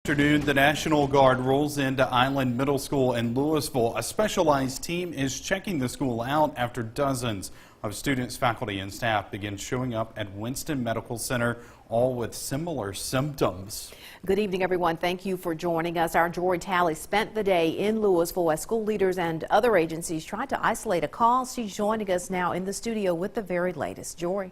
Afternoon, the National Guard rolls into Eiland Middle School in Louisville. A specialized team is checking the school out after dozens of students, faculty, and staff begin showing up at Winston Medical Center, all with similar symptoms. Good evening, everyone. Thank you for joining us. Our Jory Talley spent the day in Louisville as school leaders and other agencies tried to isolate a cause. She's joining us now in the studio with the very latest. Jory.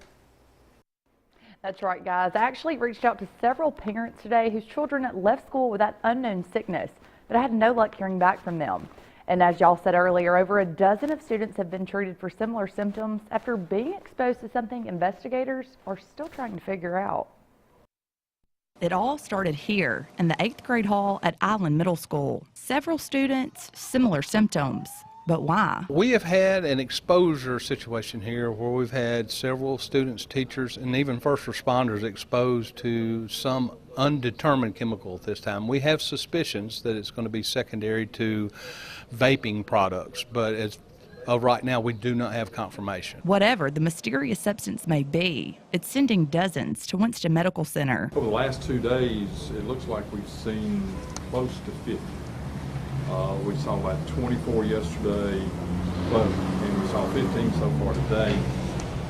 That's right, guys. I actually reached out to several parents today whose children left school with that unknown sickness, but I had no luck hearing back from them. And as y'all said earlier, over a dozen of students have been treated for similar symptoms after being exposed to something investigators are still trying to figure out. It all started here in the 8th grade hall at Eiland Middle School. Several students, similar symptoms. But why? We have had an exposure situation here where we've had several students, teachers, and even first responders exposed to some undetermined chemical at this time. We have suspicions that it's going to be secondary to vaping products, but as of right now, we do not have confirmation. Whatever the mysterious substance may be, it's sending dozens to Winston Medical Center. Over the last 2 days, it looks like we've seen close to 50. We saw about 24 yesterday, and we saw 15 so far today,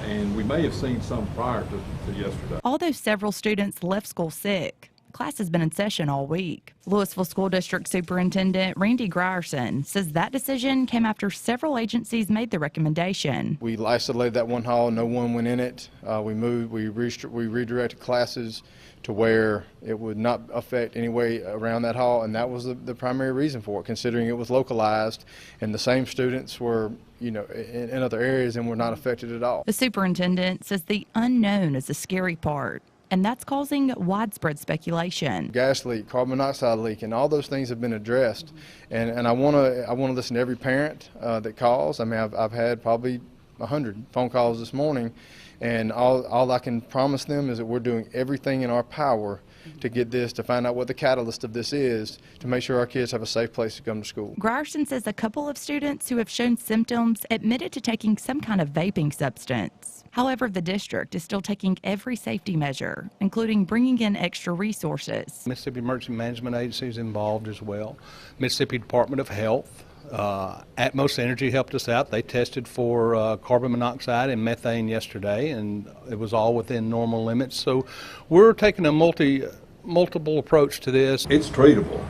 and we may have seen some prior to yesterday. Although several students left school sick, class has been in session all week. Louisville School District Superintendent Randy Grierson says that decision came after several agencies made the recommendation. We isolated that one hall, no one went in it. We redirected classes to where it would not affect any way around that hall, and that was the primary reason for it, considering it was localized and the same students were in other areas and were not affected at all. The superintendent says the unknown is the scary part, and that's causing widespread speculation. Gas leak, carbon monoxide leak, and all those things have been addressed. And I want to listen to every parent that calls. I mean, I've had probably 100 phone calls this morning, and all I can promise them is that we're doing everything in our power to get this, to find out what the catalyst of this is, to make sure our kids have a safe place to come to school. Grierson says a couple of students who have shown symptoms admitted to taking some kind of vaping substance. However, the district is still taking every safety measure, including bringing in extra resources. Mississippi Emergency Management Agency is involved as well. Mississippi Department of Health. Atmos Energy helped us out. They tested for carbon monoxide and methane yesterday, and it was all within normal limits. So we're taking a multiple approach to this. It's treatable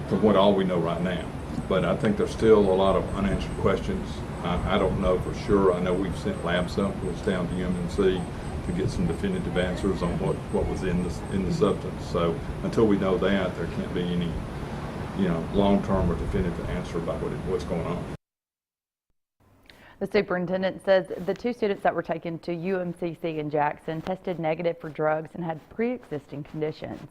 from what all we know right now, but I think there's still a lot of unanswered questions. I don't know for sure. I know we've sent lab samples down to UMNC to get some definitive answers on what was in the substance. So until we know that, there can't be any long-term or definitive answer about what's going on. The superintendent says the 2 students that were taken to UMCC in Jackson tested negative for drugs and had pre-existing conditions.